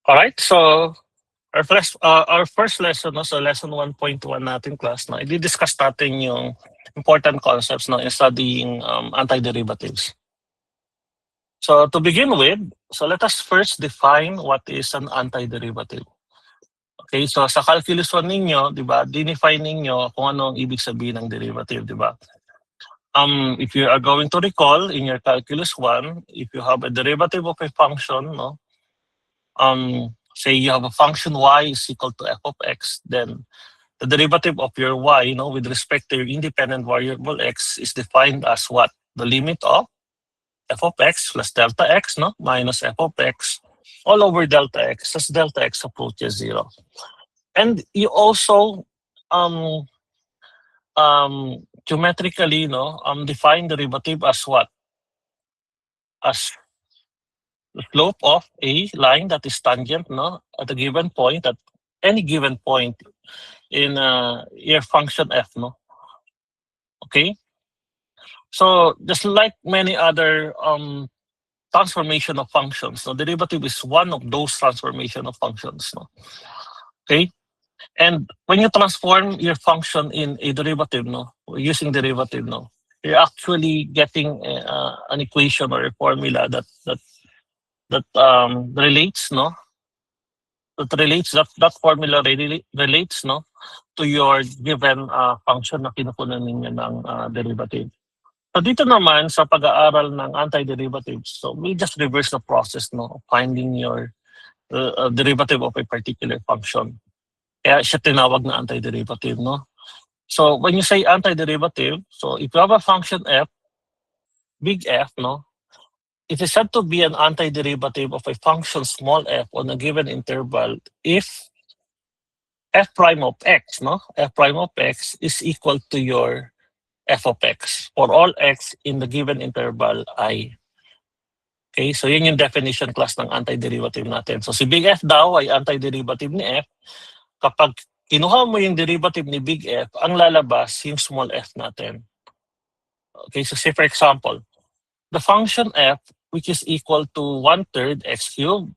Alright, so our first lesson, no, so lesson 1.1 natin class, no, i-discuss natin yung important concepts no, in studying antiderivatives. So to begin with, so let us first define what is an antiderivative. Okay, so sa calculus 1 ninyo, di ba, dinefine ninyo kung ano ang ibig sabihin ng derivative, di ba? If you are going to recall in your calculus 1, if you have a derivative of a function, no, say you have a function y is equal to f of x, then the derivative of your y, with respect to your independent variable x is defined as what? The limit of f of x plus delta x, minus f of x all over delta x as delta x approaches 0. And you also um, geometrically, define derivative as what? As the slope of a line that is tangent, at a given point, at any given point in your function f, okay? So just like many other transformation of functions, derivative is one of those transformation of functions, okay? And when you transform your function in a derivative, using derivative, you're actually getting an equation or a formula that relates, that formula relates, to your given function na kinukunan ninyo ng derivative. So dito naman sa pag-aaral ng antiderivatives, so we just reverse the process, of finding your derivative of a particular function. Kaya siya tinawag na antiderivative, So when you say antiderivative, so if you have a function f, big F, it is said to be an antiderivative of a function small f on a given interval if f prime of x, f prime of x is equal to your f of x for all x in the given interval I. Okay, so yun yung definition class ng antiderivative natin. So si big F daw ay antiderivative ni f kapag kinuha mo yung derivative ni big F, ang lalabas yung small f natin. Okay, so say for example, the function f, which is equal to 1/3 x cubed,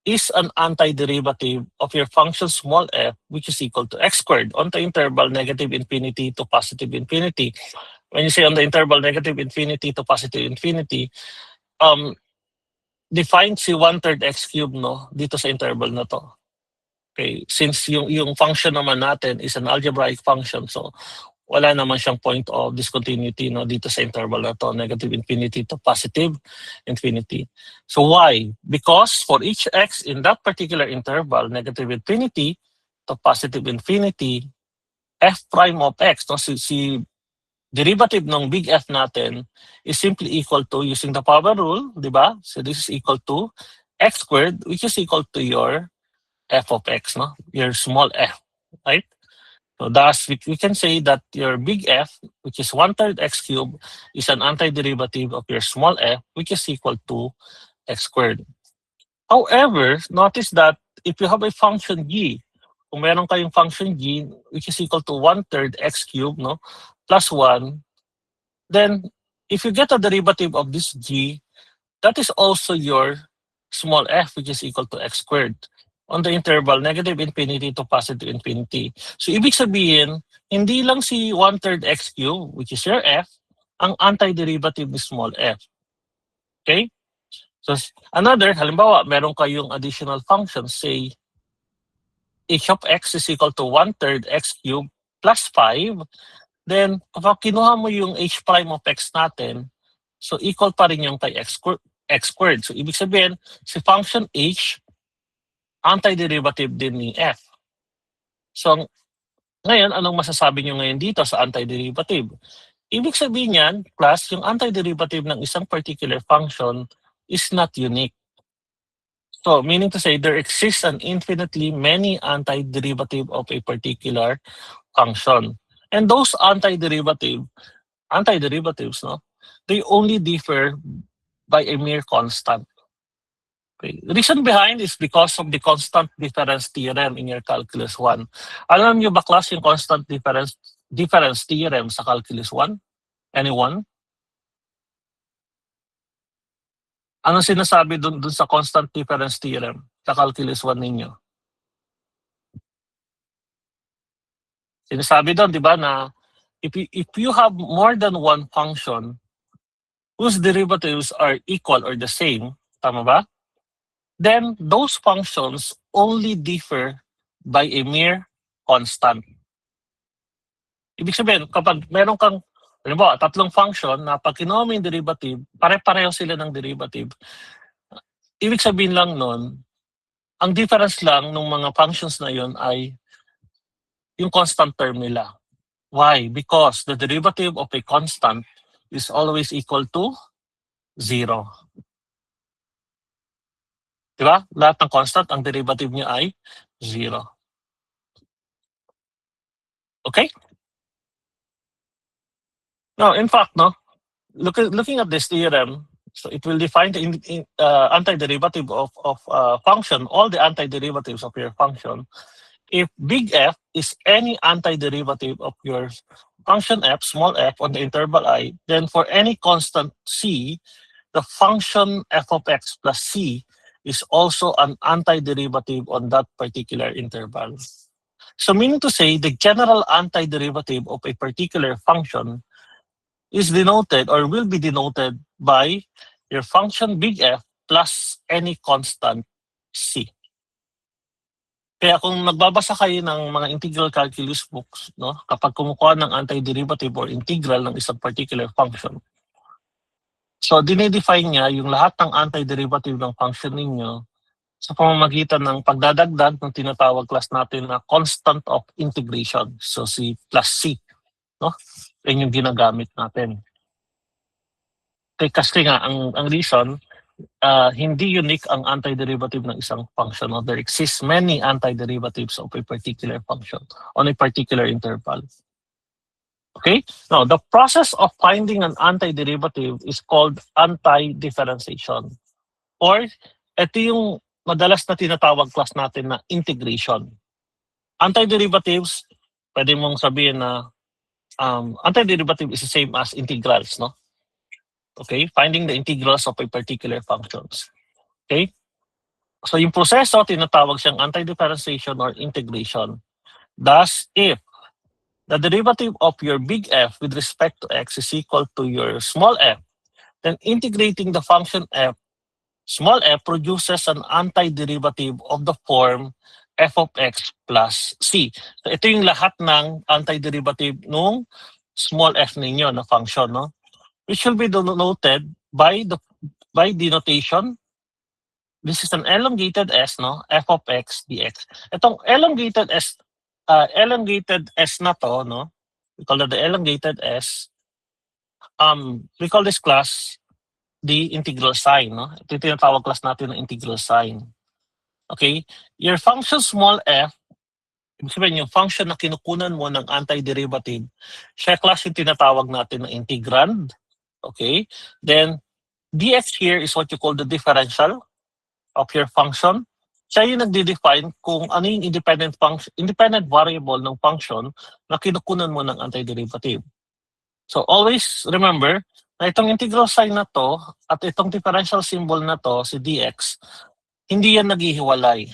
is an antiderivative of your function small f, which is equal to x squared on the interval negative infinity to positive infinity. When you say on the interval negative infinity to positive infinity, define si 1/3 x cubed, dito sa interval na to. Okay, since yung function naman natin is an algebraic function, so wala naman siyang point of discontinuity, dito sa interval na to, negative infinity to positive infinity. So why? Because for each x in that particular interval, negative infinity to positive infinity, f prime of x, si derivative ng big F natin is simply equal to, using the power rule, di ba? So this is equal to x squared, which is equal to your f of x, your small f, right? So thus, we can say that your big F, which is 1/3 x cubed, is an antiderivative of your small f, which is equal to x squared. However, notice that if you have a function g, kung meron kayong function g, which is equal to 1/3 x cubed, plus 1, then if you get a derivative of this g, that is also your small f, which is equal to x squared on the interval negative infinity to positive infinity. So ibig sabihin, hindi lang si 1/3 x cubed, which is your f, ang antiderivative ni small f. Okay? So another, halimbawa, meron kayong additional function, say h of x is equal to 1/3 x cubed plus 5, then kapag kinuha mo yung h prime of x natin, so equal pa rin yung kay x squared. So ibig sabihin, si function h, antiderivative din ni f. So ngayon, anong masasabi nyo ngayon dito sa antiderivative? Ibig sabihin yan, plus yung antiderivative ng isang particular function is not unique. So meaning to say, there exists an infinitely many antiderivative of a particular function. And those antiderivatives, they only differ by a mere constant. Okay. The reason behind is because of the constant difference theorem in your calculus 1. Alam niyo ba class yung constant difference theorem sa calculus 1? Anyone? Ano sinasabi dun sa constant difference theorem sa calculus 1 ninyo? Sinasabi doon, di ba, na if you have more than one function whose derivatives are equal or the same, tama ba? Then those functions only differ by a mere constant. Ibig sabihin, kapag meron kang, halimbawa, tatlong function na pag kinuha mo yung derivative, pare-pareho sila ng derivative. Ibig sabihin lang nun, ang difference lang ng mga functions na yun ay yung constant term nila. Why? Because the derivative of a constant is always equal to 0. Diba? Lahat ng constant, ang derivative niya ay 0. Okay? Now, in fact, no, looking at this theorem, so it will define the antiderivative of function, all the antiderivatives of your function. If big F is any antiderivative of your function f, small f, on the interval I, then for any constant c, the function f of x plus c is also an antiderivative on that particular interval. So meaning to say, the general antiderivative of a particular function is denoted or will be denoted by your function big F plus any constant c. Kaya kung nagbabasa kayo ng mga integral calculus books, no, kapag kumukuha ng antiderivative or integral ng isang particular function, so dinedefine niya yung lahat ng antiderivative ng function ninyo sa pamamagitan ng pagdadagdag ng tinatawag class natin na constant of integration. So si plus c, no? Yan yung ginagamit natin. Kasi nga, ang reason, hindi unique ang antiderivative ng isang function. No? There exists many antiderivatives of a particular function on a particular interval. Okay? Now, the process of finding an antiderivative is called antidifferentiation. Or, ito yung madalas na tinatawag class natin na integration. Antiderivatives, pwede mong sabihin na antiderivative is the same as integrals, no? Okay, finding the integrals of a particular functions. Okay? So yung proseso, tinatawag siyang antidifferentiation or integration. Thus, if the derivative of your big F with respect to x is equal to your small f, then integrating the function f, small f produces an antiderivative of the form f of x plus c. So ito yung lahat ng antiderivative nung small f ninyo na function, no? Which will be denoted by denotation. This is an elongated s, no? F of x dx. Itong elongated s na to, no? We call it the elongated s. We call this class the integral sign, no? Ito yung tinatawag class natin ng integral sign. Okay? Your function small f, ibig sabihin yung function na kinukunan mo ng antiderivative, siya class yung tinatawag natin ng integrand. Okay? Then, dx here is what you call the differential of your function. Siya yung nagde-define kung ano yung independent variable ng function na kinukunan mo ng antiderivative. So, always remember na itong integral sign na to at itong differential symbol na to, si dx, hindi yan naghihiwalay.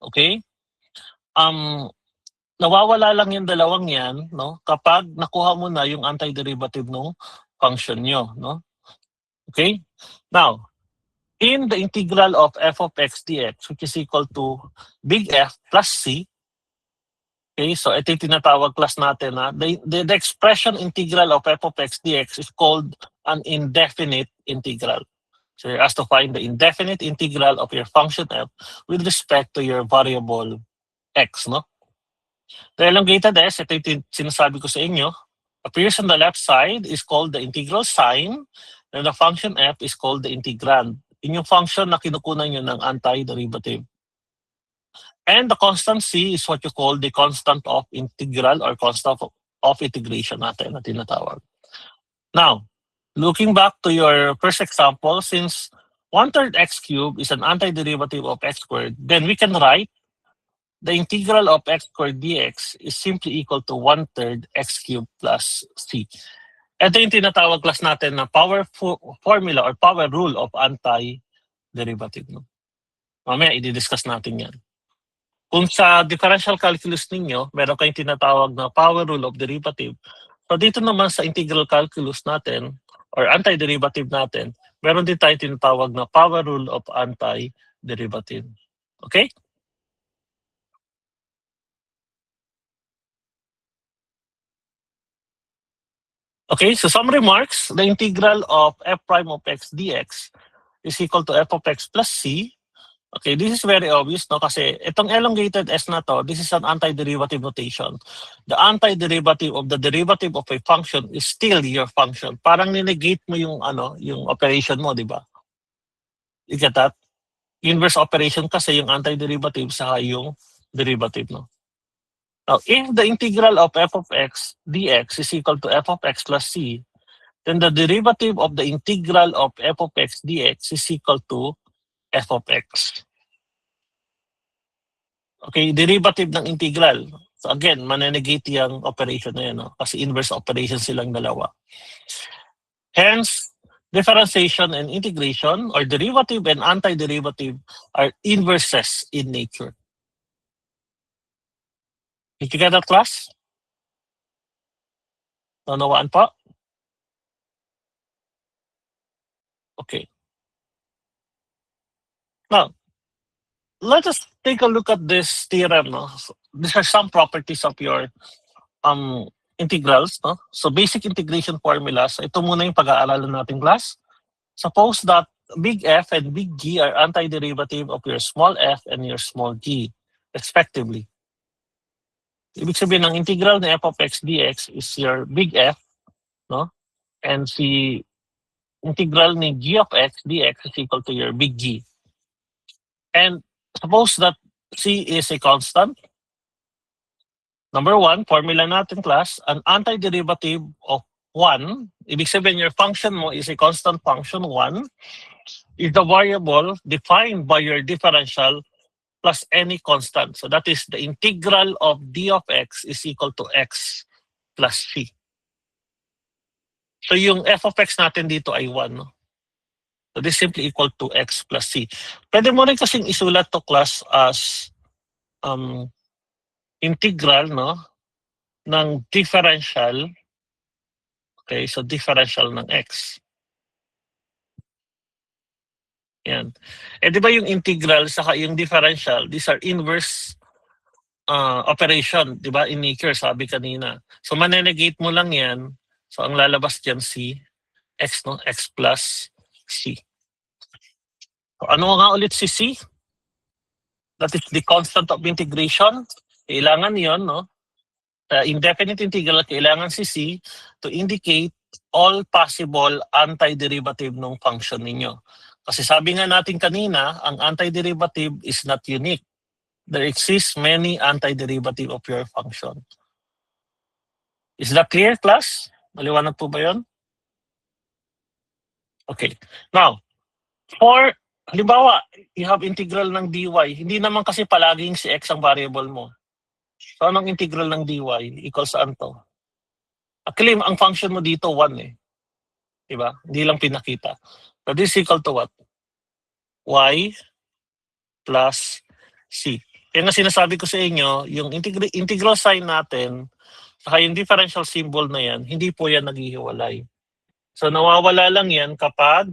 Okay? Nawawala lang yung dalawang yan, no, kapag nakuha mo na yung antiderivative ng function nyo, no? Okay? Now, in the integral of f of x dx, which is equal to big F plus c, okay, so ito yung tinatawag class natin na the expression integral of f of x dx is called an indefinite integral. So you're asked to find the indefinite integral of your function f with respect to your variable x, no? The elongated s, ito yung sinasabi ko sa inyo, appears on the left side is called the integral sign, and the function f is called the integrand. Yun yung function na kinukunan nyo ng antiderivative. And the constant c is what you call the constant of integral or constant of integration natin na tinatawag. Now, looking back to your first example, since 1/3 x cubed is an antiderivative of x squared, then we can write the integral of x squared dx is simply equal to 1/3 x cubed plus c. Ito yung tinatawag class natin na power formula or power rule of anti-derivative. No? Mamaya, i-discuss natin yan. Kung sa differential calculus ninyo, meron kayong tinatawag na power rule of derivative. So dito naman sa integral calculus natin or anti-derivative natin, meron din tayong tinatawag na power rule of anti-derivative. Okay? Okay, so some remarks. The integral of f prime of x dx is equal to f of x plus c. Okay, this is very obvious, no? Kasi itong elongated s na to, this is an antiderivative notation. The antiderivative of the derivative of a function is still your function. Parang ninegate mo yung, yung operation mo, di ba? You get that? Inverse operation kasi yung antiderivative sa yung derivative, no? Now, if the integral of f of x dx is equal to f of x plus c, then the derivative of the integral of f of x dx is equal to f of x. Okay, derivative ng integral. So again, manenegate yung operation na yan, no? Kasi inverse operation silang dalawa. Hence, differentiation and integration or derivative and antiderivative are inverses in nature. Did you get that, class? Nanawaan pa? Okay. Now, let us take a look at this theorem. No? So, these are some properties of your integrals. No? So basic integration formulas. Ito muna yung pag-aaralan natin, class. Suppose that big F and big G are antiderivative of your small f and your small g, respectively. Ibig sabihin, ng integral ng f of x dx is your big F, no? And si integral ni g of x dx is equal to your big G. And suppose that c is a constant. Number one, formula natin, class, an antiderivative of 1, ibig sabihin your function mo is a constant function 1, is the variable defined by your differential plus any constant. So that is the integral of d of x is equal to x plus c. So yung f of x natin dito ay 1. No? So this is simply equal to x plus c. Pwede mo rin kasing isulat to, class, as integral, no, ng differential. Okay, so differential ng x. Yan. Eh di ba yung integral saka yung differential, these are inverse operation, di ba? In nature, sabi kanina. So manenegate mo lang yan. So ang lalabas dyan si x, no? X plus c. So, ano nga ulit si c? That is the constant of integration. Kailangan yon, no? Indefinite integral, kailangan si c to indicate all possible antiderivative ng function ninyo. Kasi sabi nga natin kanina, ang antiderivative is not unique. There exists many antiderivative of your function. Is that clear, class? Maliwanag po ba yun? Okay. Now, for, halimbawa, you have integral ng dy. Hindi naman kasi palaging si x ang variable mo. So, anong integral ng dy? Equals saan to? Actually, ang function mo dito, 1 eh. Diba? Hindi lang pinakita. So, this is equal to what? Y plus c. Kaya nga sinasabi ko sa inyo, yung integral sign natin, saka yung differential symbol na yan, hindi po yan naghihiwalay. So nawawala lang yan kapag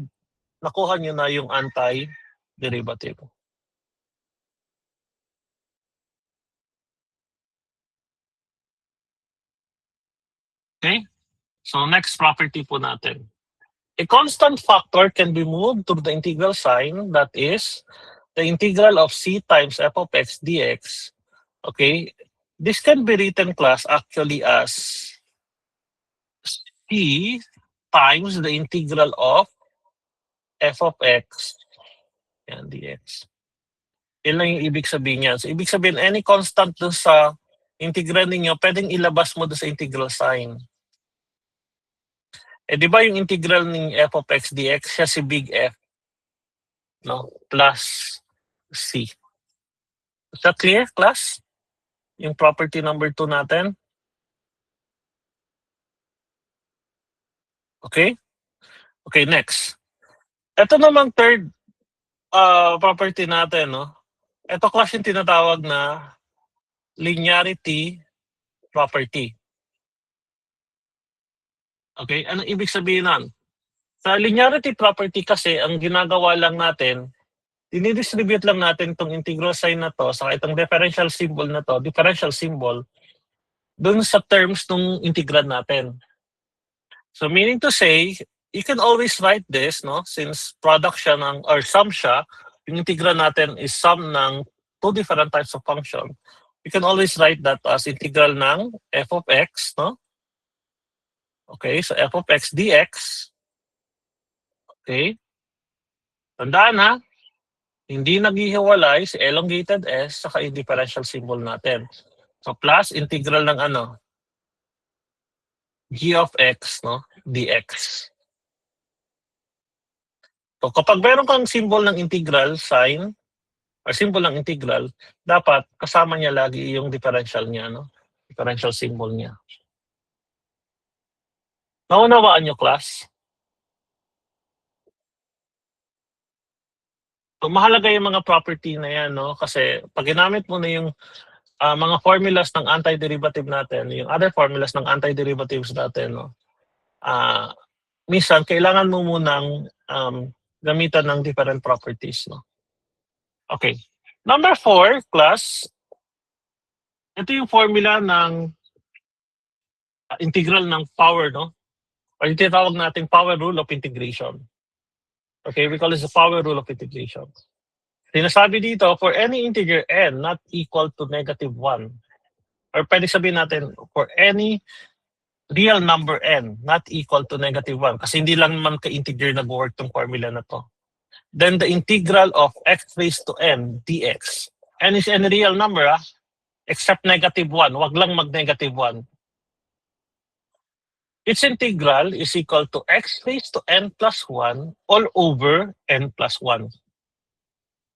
nakuha nyo na yung anti-derivative. Okay? So next property po natin. A constant factor can be moved to the integral sign, that is, the integral of c times f of x dx. Okay? This can be written, class, actually as c times the integral of f of x and dx. Yun lang yung ibig sabihin niya. So, ibig sabihin, any constant dun sa integral ninyo, pwedeng ilabas mo dun sa integral sign. Eh, di ba yung integral ng f of x dx, siya si big F, no? Plus c. Is that clear, class? Yung property number 2 natin? Okay? Okay, next. Ito namang third property natin, no? Ito class yung tinatawag na linearity property. Okay? Anong ibig sabihin nun? Sa linearity property kasi, ang ginagawa lang natin, dinidistribute lang natin itong integral sign na to, saka itong differential symbol na to, differential symbol, dun sa terms ng integral natin. So meaning to say, you can always write this, no? Since product siya ng, or sum siya, yung integral natin is sum ng two different types of function. You can always write that as integral ng f of x, no? Okay, so f of x dx. Okay. Tandaan ha, hindi naghihiwalay si elongated s saka yung differential symbol natin. So plus integral ng ano? G of x, no? dx. So kapag meron kang symbol ng integral sign, or symbol ng integral, dapat kasama niya lagi yung differential niya, no? Differential symbol niya. Naunawaan niyo, class? So mahalaga yung mga property na yan, no? Kasi pag ginamit mo na yung mga formulas ng antiderivative natin, yung other formulas ng antiderivatives natin, no? Minsan, kailangan mo munang gamitan ng different properties, no? Okay. Number 4, class, ito yung formula ng integral ng power, no? Or yung tinatawag natin power rule of integration. Okay, we call this the power rule of integration. Sinasabi dito, for any integer n not equal to -1, or pwede sabihin natin, for any real number n not equal to -1, kasi hindi lang naman ka-integer nag-work tong formula na to, then the integral of x raised to n dx. N is any real number, except -1. Wag lang mag-1. Its integral is equal to x raised to n plus 1 all over n plus 1.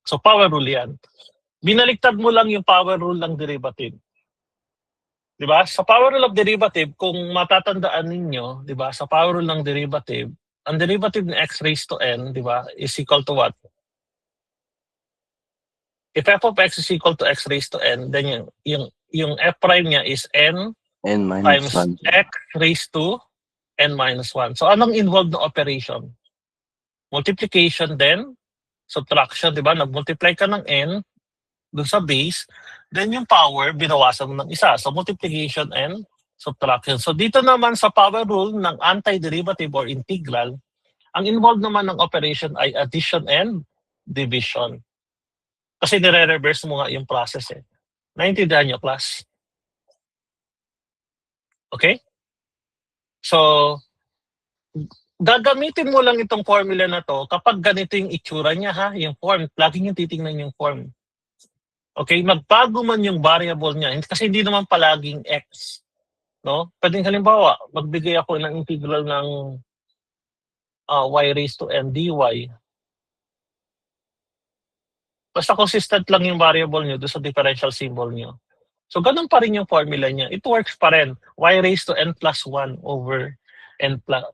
So power rule yan. Binaliktad mo lang yung power rule ng derivative. Diba? Sa power rule of derivative, kung matatandaan ninyo, diba, sa power rule ng derivative, ang derivative ng x raised to n, diba, is equal to what? If f of x is equal to x raised to n, then yung f prime niya is n times 1. x raised to n minus 1. So anong involved na operation? Multiplication then, subtraction, di ba? Nag-multiply ka ng n doon sa base, then yung power, binawasan mo ng isa. So multiplication and subtraction. So dito naman sa power rule ng antiderivative or integral, ang involved naman ng operation ay addition and division. Kasi nire-reverse mo nga yung process eh. Naintindihan nyo, class? Okay? So, gagamitin mo lang itong formula na to kapag ganito yung itsura niya, ha? Yung form. Laging yung titingnan yung form. Okay? Magbago man yung variable niya. Kasi hindi naman palaging x. No? Pwedeng halimbawa, magbigay ako ng integral ng y raised to n dy. Basta consistent lang yung variable nyo doon sa differential symbol nyo. So, ganun pa rin yung formula niya. It works pa rin. Y raised to n plus 1 over n plus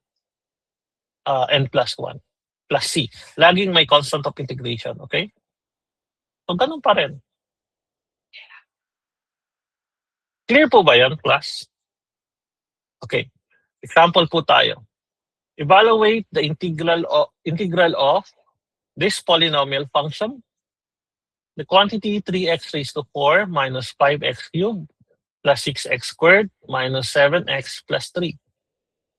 1 plus c. Laging may constant of integration. Okay? So, ganun pa rin. Clear po ba yan, class? Okay. Example po tayo. Evaluate the integral of this polynomial function. The quantity 3x raised to 4 minus 5x cubed plus 6x squared minus 7x plus 3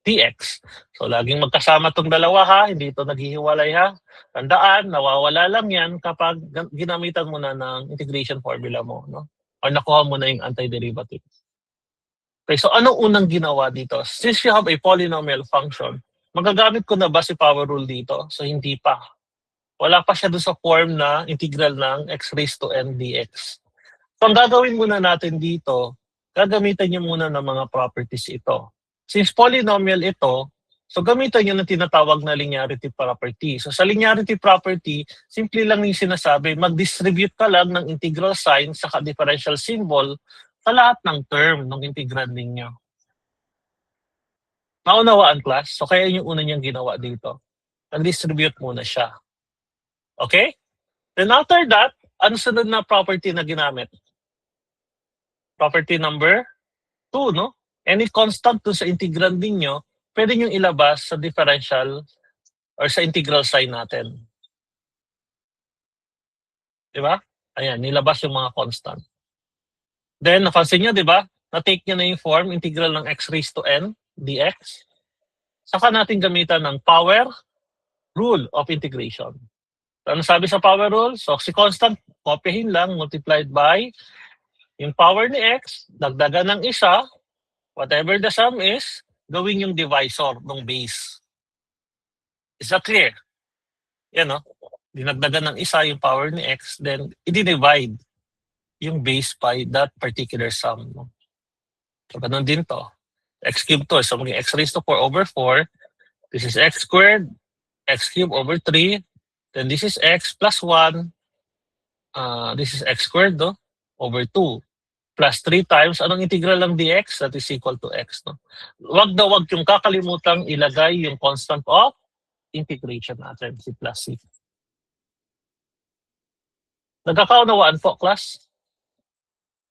dx. So, laging magkasama itong dalawa, ha? Hindi ito naghihiwalay, ha? Tandaan, nawawala lang yan kapag ginamitan mo na ng integration formula mo, no? Or nakuha mo na yung antiderivative. Okay, so anong unang ginawa dito? Since you have a polynomial function, magagamit ko na ba si power rule dito? So, hindi pa. Wala pa siya doon sa form na integral ng x raised to n dx. So, ang gagawin muna natin dito, gagamitan niyo muna ng mga properties ito. Since polynomial ito, so gamitan niyo ng tinatawag na linearity property. So, sa linearity property, simple lang yung sinasabi, mag-distribute ka lang ng integral sign sa differential symbol sa lahat ng term ng integral ninyo. Naunawaan, class? So kaya yung una niyang ginawa dito. Nag-distribute muna siya. Okay? Then after that, ano sunod na property na ginamit? Property number 2, no? Any constant dun sa integrand ninyo, pwede nyo ilabas sa differential or sa integral sign natin. Di ba? Ayan, nilabas yung mga constant. Then, napansin nyo, di ba? Na-take nyo na yung form, integral ng x raised to n dx. Saka natin gamitan ng power rule of integration. So, ano sabi sa power rule? So, si constant, kopyahin lang, multiplied by yung power ni x, dagdagan ng isa, whatever the sum is, gawin yung divisor ng base. Is that clear? Yan, no? Dinagdagan ng isa yung power ni x, then i-divide yung base by that particular sum. No? So, ganun din to. X cubed to. So, maging x raised to 4 over 4. This is x squared, x cubed over 3. Then this is x plus 1. This is x squared, no? Over 2. Plus 3 times, anong integral ng dx? That is equal to x. No? Wag yung kakalimutang ilagay yung constant of integration natin, c plus c. Nagkakaunawaan po, class?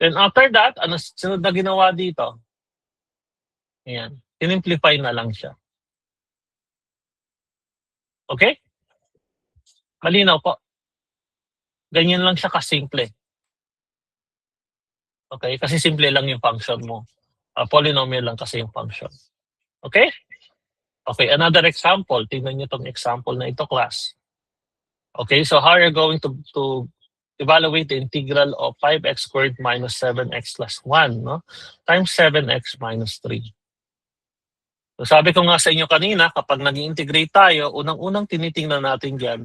Then after that, ano sunod na ginawa dito? Ayan. Sinimplify na lang siya. Okay? Malinaw po. Ganyan lang siya kasimple. Okay? Kasi simple lang yung function mo. Polynomial lang kasi yung function. Okay? Okay, another example. Tingnan nyo itong example na ito, class. Okay, so how are you going to evaluate the integral of 5x squared minus 7x plus 1, no? Times 7x minus 3. So sabi ko nga sa inyo kanina, kapag nag-integrate tayo, unang-unang tinitingnan natin dyan,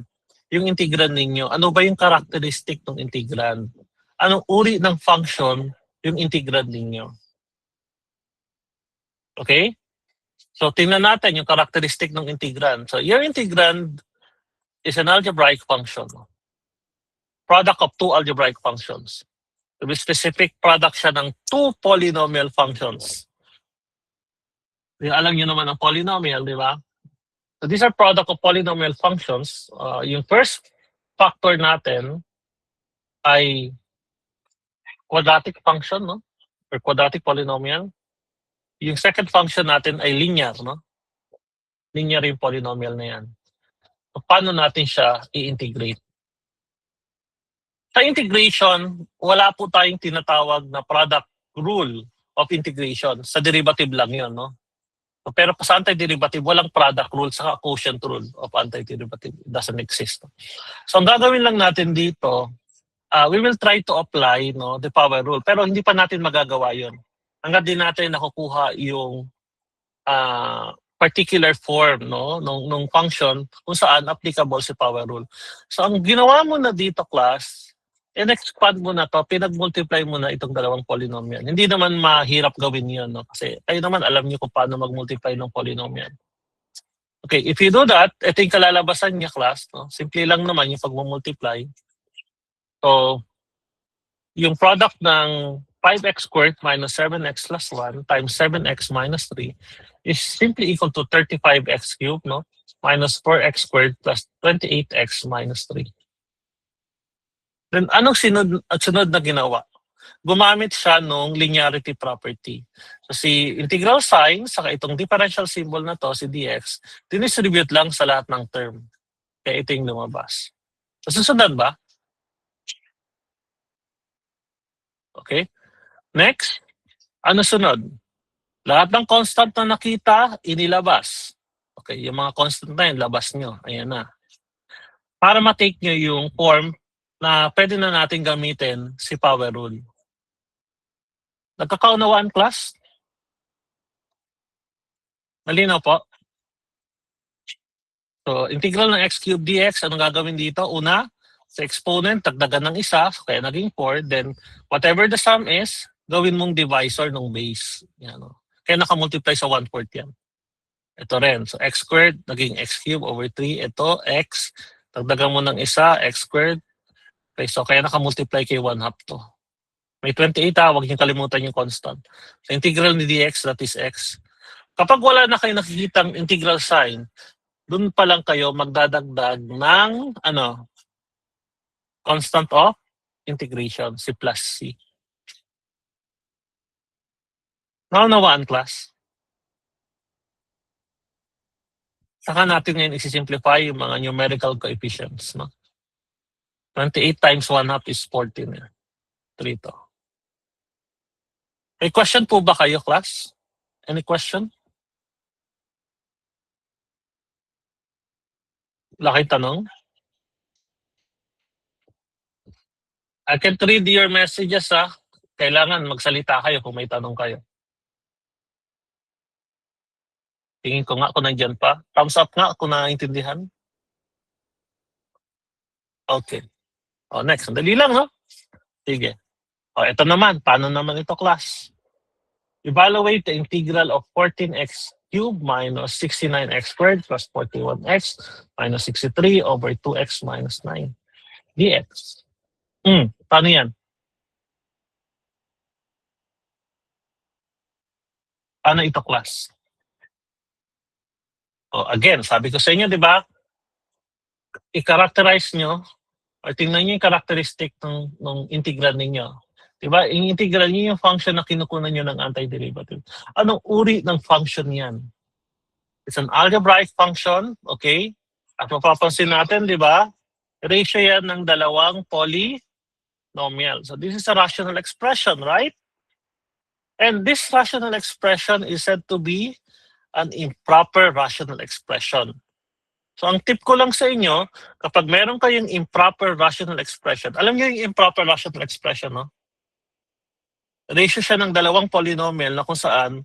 yung integral ninyo. Ano ba yung characteristic ng integral? Anong uri ng function yung integral ninyo? Okay? So tingnan natin yung characteristic ng integral. So your integral is an algebraic function. Product of two algebraic functions. To be specific, product siya ng two polynomial functions. Alam niyo naman ang polynomial, di ba? So these are product of polynomial functions. Yung first factor natin ay quadratic function, no? Or quadratic polynomial. Yung second function natin ay linear, no? Linear yung polynomial na yan. So, paano natin siya i-integrate? Sa integration, wala po tayong tinatawag na product rule of integration. Sa derivative lang yun, no? So, pero sa antiderivative, walang product rule sa quotient rule of antiderivative. It doesn't exist. So ang gagawin lang natin dito, we will try to apply, no, the power rule. Pero hindi pa natin magagawa yun. Hanggang din natin nakukuha yung particular form, no, nung function kung saan applicable si power rule. So ang ginawa mo na dito, class, in-expand mo na to, pinag-multiply mo na itong dalawang polynomial. Hindi naman mahirap gawin yun, no? Kasi kayo naman alam niyo kung paano mag-multiply ng polynomial. Okay, if you do that, ito yung kalalabasan niya, class. No? Simple lang naman yung pag-multiply. So, yung product ng 5x squared minus 7x plus 1 times 7x minus 3 is simply equal to 35x cubed, no? Minus 4x squared plus 28x minus 3. Then, anong sunod na ginawa? Gumamit siya ng linearity property. So, si integral sign, saka itong differential symbol na to, si dx, dinistribute lang sa lahat ng term. Kaya ito yung lumabas. So, susunod ba? Okay. Next, ano sunod? Lahat ng constant na nakita, inilabas. Okay, yung mga constant na yun, labas nyo. Ayan na. Para ma-take nyo yung form na pwede na natin gamitin si power rule. Nagkakaunawaan, class? Malinaw po? So, integral ng x cubed dx, anong gagawin dito? Una, sa exponent, tagdagan ng isa, so kaya naging 4. Then, whatever the sum is, gawin mong divisor ng base. Yan, no? Kaya nakamultiply sa 1/4 yan. Ito rin. So, x squared, naging x cubed over 3. Ito, x. Tagdagan mo ng isa, x squared. Okay, so kaya nakamultiply kay 1/2 to. May 28 huwag niyong kalimutan yung constant. So, integral ni dx, that is x. Kapag wala na kayo nakikitang integral sign, dun pa lang kayo magdadagdag ng constant of integration, C plus C. Naunawaan, class? Saka natin ngayon isi-simplify yung mga numerical coefficients. No? 28 times 1/2 is 14. 3 to. May question po ba kayo, class? Any question? Laki tanong? I can read your messages, ha? Kailangan magsalita kayo kung may tanong kayo. Tingin ko nga kung nandyan pa. Thumbs up nga kung naiintindihan. Okay. O, next. Dali lang, no? Sige. O, ito naman. Paano naman ito, class? Evaluate the integral of 14x cubed minus 69x squared plus 41x minus 63 over 2x minus 9 dx. Paano yan? Paano ito, class? O, again, sabi ko sa inyo, di ba? I-characterize nyo or tingnan nyo yung characteristic ng integral ninyo. Diba? Yung integral nyo yung function na kinukunan nyo ng antiderivative. Anong uri ng function yan? It's an algebraic function, okay? At mapapansin natin, di ba? Ratio yan ng dalawang polynomial. So this is a rational expression, right? And this rational expression is said to be an improper rational expression. So ang tip ko lang sa inyo, kapag meron kayong improper rational expression, alam niyo yung improper rational expression, no? Ratio siya ng dalawang polynomial na kung saan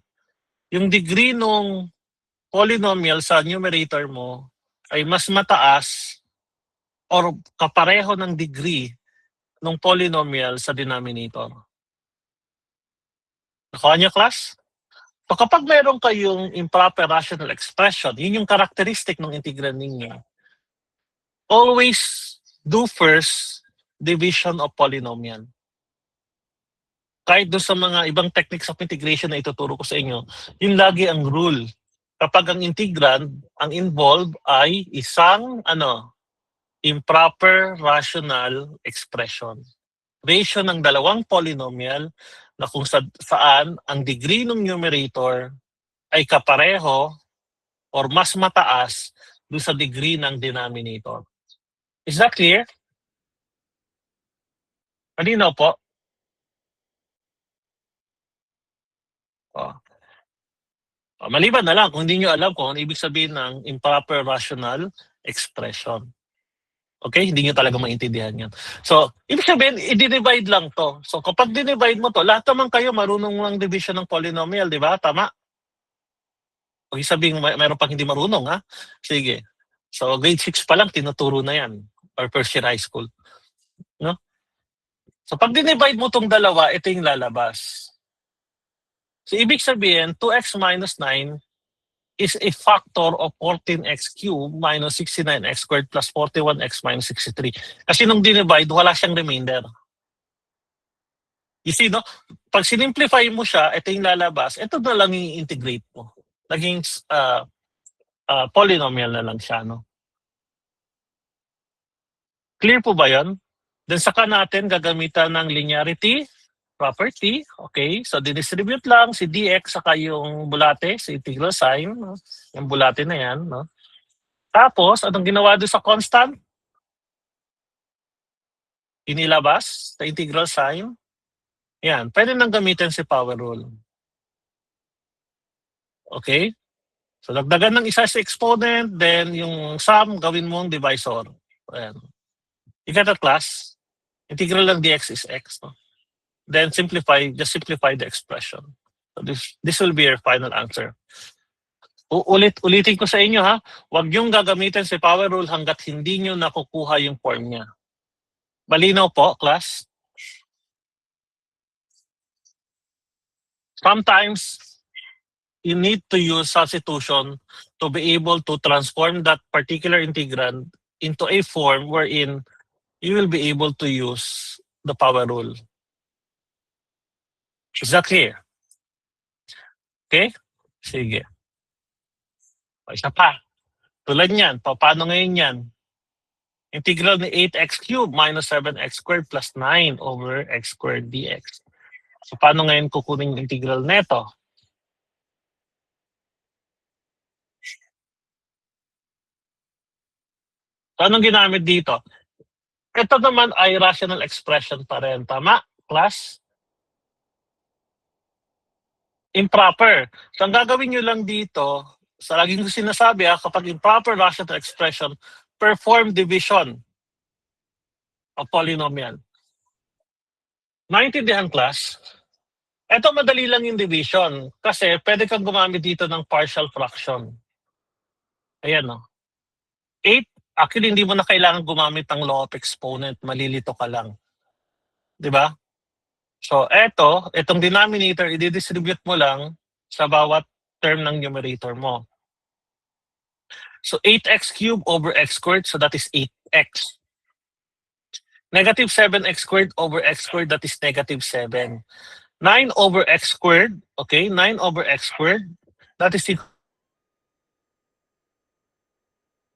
yung degree ng polynomial sa numerator mo ay mas mataas or kapareho ng degree ng polynomial sa denominator. Nakuha niyo, class? So kapag meron kayong improper rational expression, yun yung characteristic ng integral ninyo. Always do first division of polynomial. Kahit doon sa mga ibang techniques of integration na ituturo ko sa inyo, yun lagi ang rule. Kapag ang integrand, ang involved ay isang improper rational expression. Ratio ng dalawang polynomial na kung saan ang degree ng numerator ay kapareho or mas mataas doon sa degree ng denominator. Is that clear? Malinaw po? Maliban na lang kung hindi nyo alam kung ano ibig sabihin ng improper rational expression. Okay? Hindi nyo talaga maintindihan yan. So, ibig sabihin, i-divide lang to. So, kapag dinivide mo to, lahat naman kayo marunong lang division ng polynomial, di ba? Tama? Huwag sabihin, mayroon pang hindi marunong, ha? Sige. So, grade 6 pa lang, tinuturo na yan. Or first year high school. No? So, pag dinivide mo tong dalawa, ito yung lalabas. So, ibig sabihin, 2x minus 9 is a factor of 14x cubed minus 69x squared plus 41x minus 63. Kasi nung dinivide, wala siyang remainder. You see, no? Pag sinimplify mo siya, ito yung lalabas, ito na lang yung integrate mo. Naging polynomial na lang siya, no? Clear po ba yun? Then saka natin gagamitan ng linearity property. Okay, so didistribute lang si dx saka yung bulate, si integral sign, no? Yung bulate na yan. No? Tapos, anong ginawa doon sa constant? Inilabas sa integral sign. Yan, pwede nang gamitin si power rule. Okay? So, dagdagan ng isa sa exponent, then yung sum, gawin mong divisor. Ayan. You get that, class? Integral ng dx is x. No? Then just simplify the expression. So this will be your final answer. Ulitin ko sa inyo, ha, huwag niyong gagamitin si power rule hanggat hindi niyo nakukuha yung form niya. Malinaw po, class? Sometimes, you need to use substitution to be able to transform that particular integrand into a form wherein you will be able to use the power rule. Is that clear? Okay? Sige. Isa pa. Tulad niyan. Paano ngayon yan? Integral ni 8x cubed minus 7x squared plus 9 over x squared dx. So, paano ngayon kukunin yung integral neto? So, anong ginamit dito? Ito naman ay rational expression pa rin. Tama, class? Improper. So, ang gagawin nyo lang dito, sa laging ko sinasabi, kapag improper rational expression, perform division of polynomial. Naintindihan, class? Ito madali lang yung division kasi pwede kang gumamit dito ng partial fraction. Ayan, no? 8, actually hindi mo na kailangan gumamit ng law of exponent. Malilito ka lang. Di ba? So, itong denominator, i-distribute mo lang sa bawat term ng numerator mo. So, 8x cubed over x squared, so that is 8x. Negative 7x squared over x squared, that is negative 7. 9 over x squared, okay, 9 over x squared, that is equal.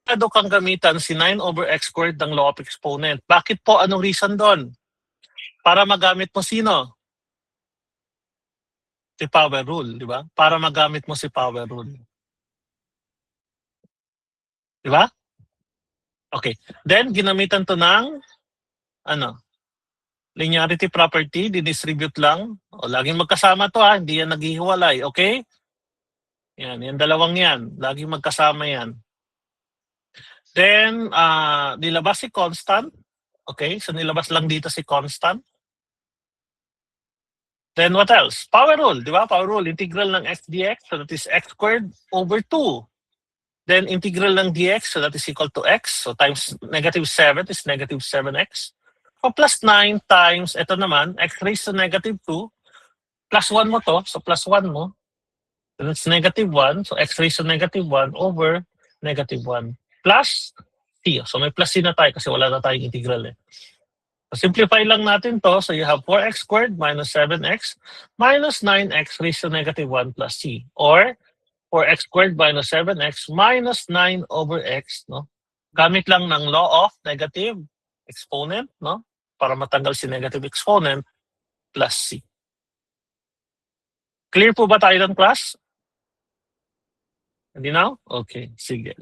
Kang gamitan si 9 over x squared ng law of exponent. Bakit po? Anong reason doon? Para magamit mo sino? Si power rule, di ba? Para magamit mo si power rule. Di ba? Okay. Then, ginamitan to ng linearity property, didistribute lang. O, laging magkasama to ha, hindi yan naghihiwalay, okay? Yan, yung dalawang yan. Laging magkasama yan. Then, nilabas si constant. Okay, so nilabas lang dito si constant. Then what else? Power rule, di ba? Power rule, integral ng x dx, so that is x squared over 2. Then integral ng dx, so that is equal to x. So times negative 7 is negative 7x. So plus 9 times, ito naman, x raised to negative 2. Plus 1 mo to, so plus 1 mo. So that's negative 1. So x raised to negative 1 over negative 1. Plus c. So may plus c na tayo kasi wala na tayong integral eh. So simplify lang natin to. So you have 4x squared minus 7x minus 9x raised to negative 1 plus c. Or 4x squared minus 7x minus 9 over x. No? Gamit lang ng law of negative exponent, no? Para matanggal si negative exponent plus c. Clear po ba tayo ng class? Hindi na? Okay, sige.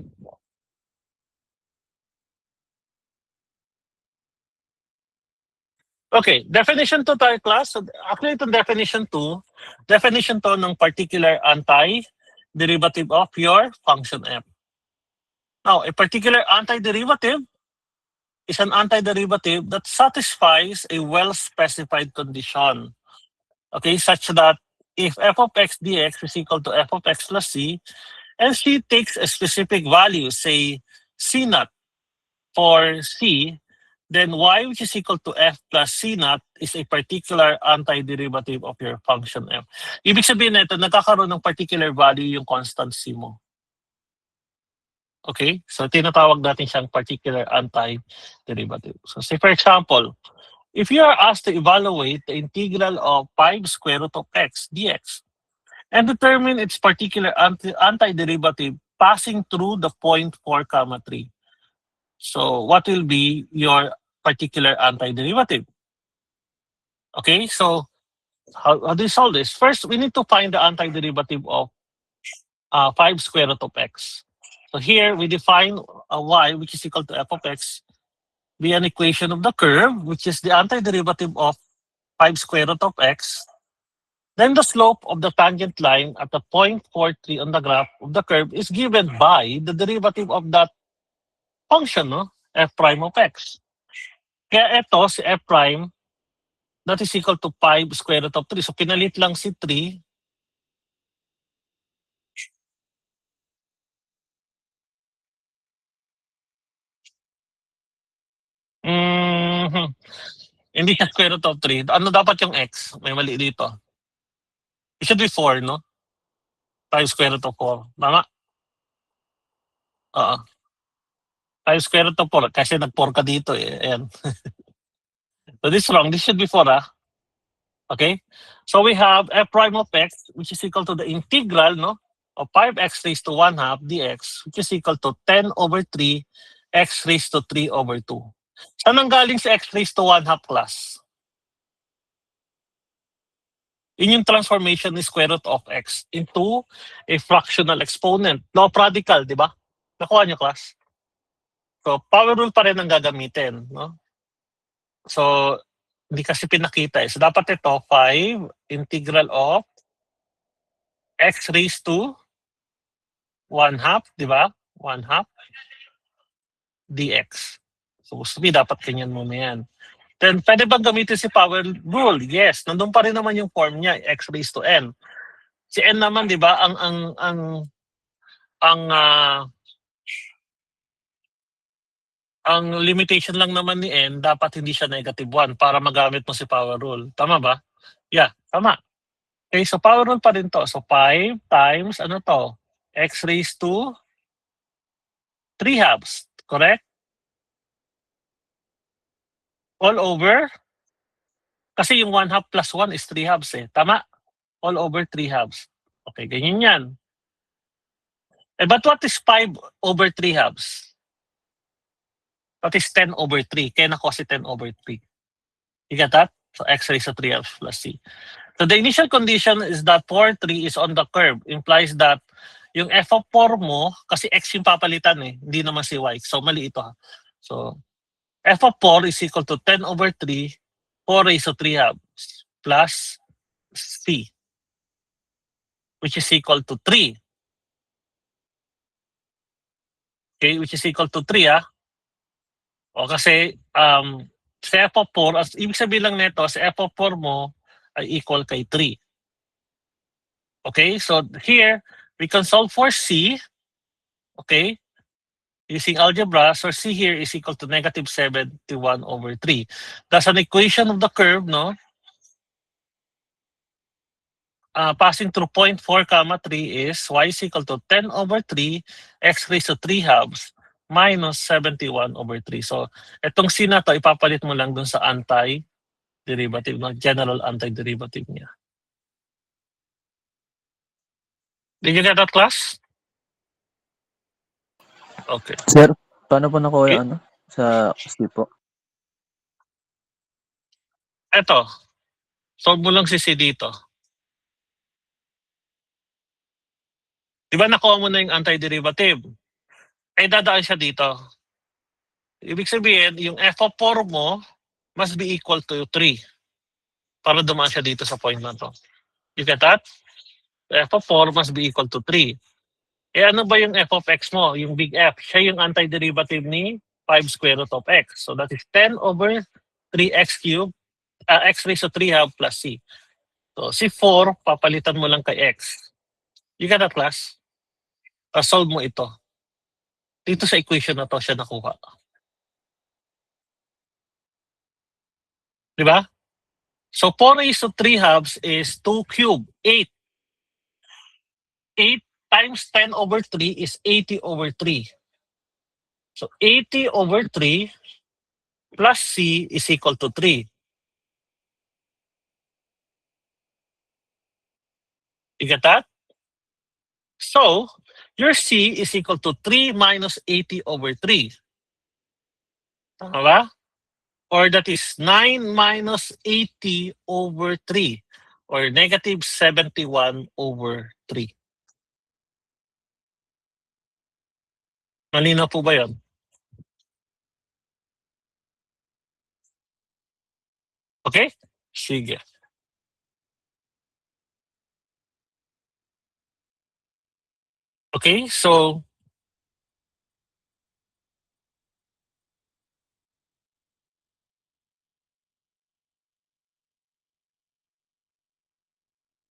Okay, definition 2 tayo, class. So, actually, itong definition 2 ng particular antiderivative of your function f. Now, a particular antiderivative is an antiderivative that satisfies a well-specified condition. Okay, such that if f of x dx is equal to f of x plus c, and c takes a specific value, say c naught for c, then y which is equal to f plus c naught is a particular antiderivative of your function f. Ibig sabihin nito, nagkakaroon ng particular value yung constant c mo. Okay? So tinatawag natin siyang particular antiderivative. So say for example, if you are asked to evaluate the integral of 5 square root of x dx and determine its particular antiderivative passing through the point 4, 3. So what will be your particular antiderivative? Okay, so how do you solve this? First, we need to find the antiderivative of 5 square root of x. So here we define y, which is equal to f of x, be an equation of the curve, which is the antiderivative of 5 square root of x. Then the slope of the tangent line at the point 43 on the graph of the curve is given by the derivative of that function, no? F prime of x. Kaya ito, si f prime, that is equal to 5 square root of 3. So pinalit lang si 3. Hindi siya square root of 3. Ano dapat yung x? May mali dito. It should be 4, no? 5 square root of 4. Tama? Oo. 5 square root of 4. Kasi nag-4 ka dito eh. Ayan. So this is wrong. This should be 4, ah. Okay? So we have f prime of x, which is equal to the integral, no? of 5x raised to 1 half dx, which is equal to 10 over 3 x raised to 3 over 2. Saan ang galing si x raised to 1 half, class? Yun yung transformation ni square root of x into a fractional exponent. Law of radical, di ba? Nakuha niyo, class? So, power rule pa rin ang gagamitin. No? So, hindi kasi pinakita eh. So, dapat ito, 5 integral of x raised to 1 half, di ba? 1 half dx. So, gusto mo, dapat ganyan muna yan. Then, pwede bang gamitin si power rule? Yes. Nandun pa rin naman yung form niya, x raised to n. Si n naman, di ba, ang limitation lang naman ni n, dapat hindi siya negative 1 para magamit mo si power rule. Tama ba? Yeah, tama. Okay, so power rule pa rin to. So 5 times, ano to? X raised to 3 halves. Correct? All over? Kasi yung 1 half plus 1 is 3 halves eh. Tama? All over 3 halves. Okay, ganyan yan. Eh, but what is 5 over 3 halves? That is 10 over 3. Kaya nakuha si 10 over 3. You get that? So x raised to 3 halves plus c. So the initial condition is that 4, 3 is on the curve. Implies that yung f of 4 mo, kasi x yung papalitan eh, hindi naman si y. So mali ito ha. So f of 4 is equal to 10 over 3, 4 raised to 3 halves plus c, which is equal to 3. Okay, which is equal to 3 ah. O kasi sa f of 4, as ibig sabihin lang nito, sa f of 4 mo ay equal kay 3. Okay, so here, we can solve for c. Okay, using algebra, so c here is equal to negative 71 over 3. That's an equation of the curve, no? Passing through point 4, 3 is y is equal to 10 over 3 x raised to 3 halves minus 71 over 3. So, itong c na to, ipapalit mo lang dun sa anti-derivative, no? General anti-derivative niya. Did you get that, class? Okay. Sir, paano po nakuha Okay. yung ano? Sa C po? Eto, solve mo lang si C dito. Di ba nakuha mo na yung anti-derivative? Ay dadaan siya dito. Ibig sabihin, yung f of 4 mo must be equal to 3 para dumaan siya dito sa point na to. You get that? F of 4 must be equal to 3. Eh ano ba yung f of x mo? Yung big F. Siya yung anti-derivative ni 5 square root of x. So that is 10 over 3x cubed, x raised to 3 half plus c. So si 4, papalitan mo lang kay x. You get that, class? Solve mo ito. Dito sa equation na to siya nakuha. Di ba? So 4 raised to 3 halves is 2 cubed, 8. 8 times 10 over 3 is 80 over 3. So 80 over 3 plus c is equal to 3. You get that? So your c is equal to 3 minus 80 over 3. Tama ba? Or that is 9 minus 80 over 3. Or negative 71 over 3. Malinaw po ba yun? Okay? Sige. Okay, so